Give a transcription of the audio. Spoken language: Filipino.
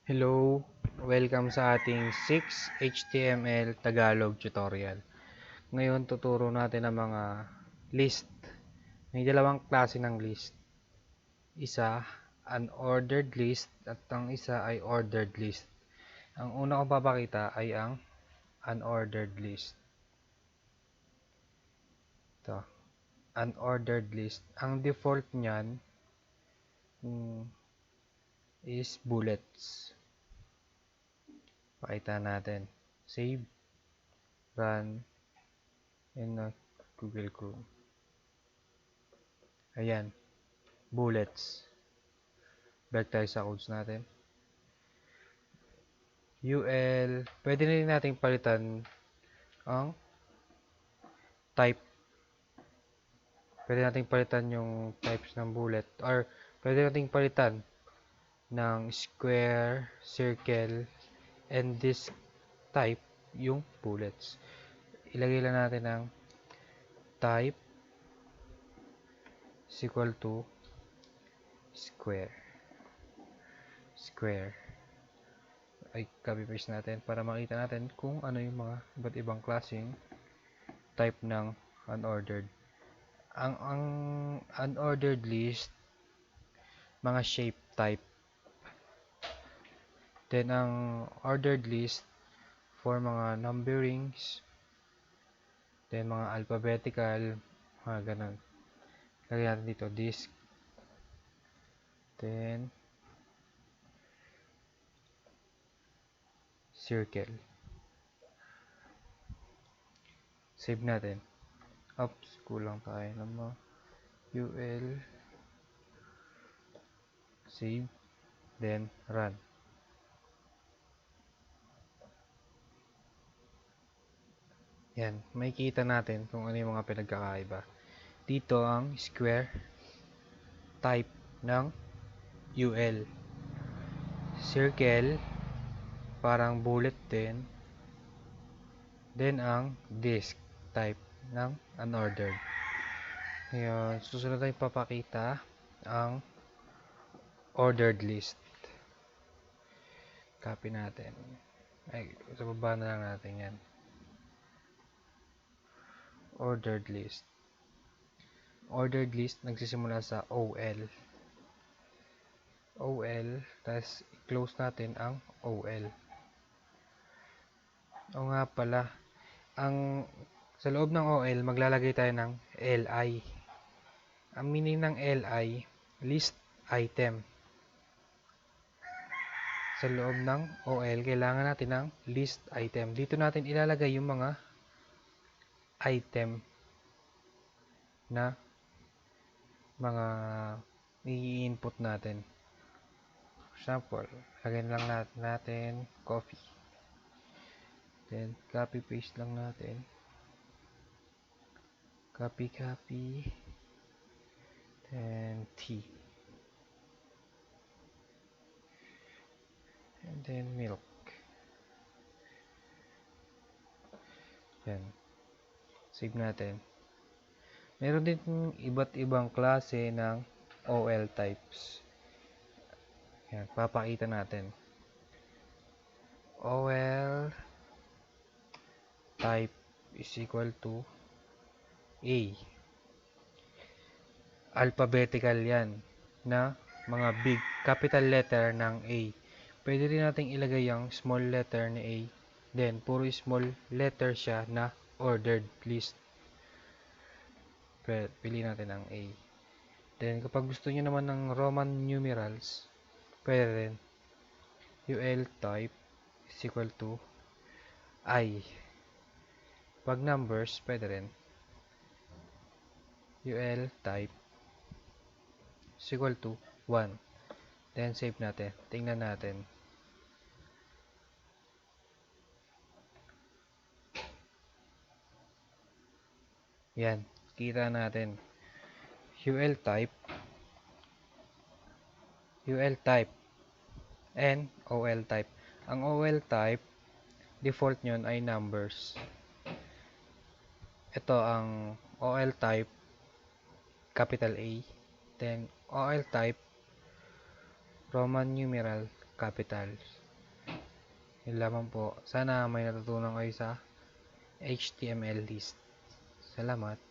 Hello, welcome sa ating 6 HTML Tagalog tutorial. Ngayon tuturo natin ang mga list. May dalawang klase ng list. Isa, unordered list at ang isa ay ordered list. Ang una kong papakita ay ang unordered list. Ito, unordered list. Ang default niyan is bullets. Pakita natin. Save, run, in Google Chrome. Ayan, bullets. Back tayo sa codes natin. UL, pwede na rin natin palitan ang type. Pwede natin palitan yung types ng bullet or pwede natin palitan ng square, circle, and this type yung bullets. Ilagay lang natin ang type is equal to square. Ay copy paste natin para makita natin kung ano yung mga iba't ibang klaseng type ng unordered. Ang unordered list, mga shape type. Then, ang ordered list for mga numberings. Then, mga alphabetical. Mga ganun. Lagyan natin dito, disk. Then, circle. Save natin. Oops, kulang tayo ng mga UL. Save. Then, run. Yan, makikita natin kung ano yung mga pinagkakaiba. Dito ang square type ng UL. Circle, parang bullet din. Then ang disk type ng unordered. Ngayon, susunod tayo papakita ang ordered list. Copy natin. Ay, sa baba na lang natin yan. Ordered list. Ordered list, nagsisimula sa OL. OL, tapos close natin ang OL. O nga pala, sa loob ng OL, maglalagay tayo ng LI. Ang meaning ng LI, list item. Sa loob ng OL, kailangan natin ng list item. Dito natin ilalagay yung mga item na mga i-input natin. For example, lagyan lang natin coffee. Then, copy paste lang natin. Copy. Then, tea. And then, milk. Yan. Save natin. Meron din iba't ibang klase ng OL types. Yan, papakita natin. OL type is equal to A. Alphabetical yan na mga big capital letter ng A. Pwede rin nating ilagay yung small letter ni A. Then, puro small letter siya na ordered list. Pili natin ang A. Then, kapag gusto niyo naman ng Roman numerals, pwede rin. UL type is equal to I. Pag numbers, pwede rin. UL type is equal to 1. Then, save natin. Tingnan natin. Yan. Kita natin. UL type, and OL type. Ang OL type, default nyon ay numbers. Ito ang OL type, capital A. Then, OL type, Roman numeral, capital. Yun lamang po. Sana may natutunan kayo sa HTML list. Salamat.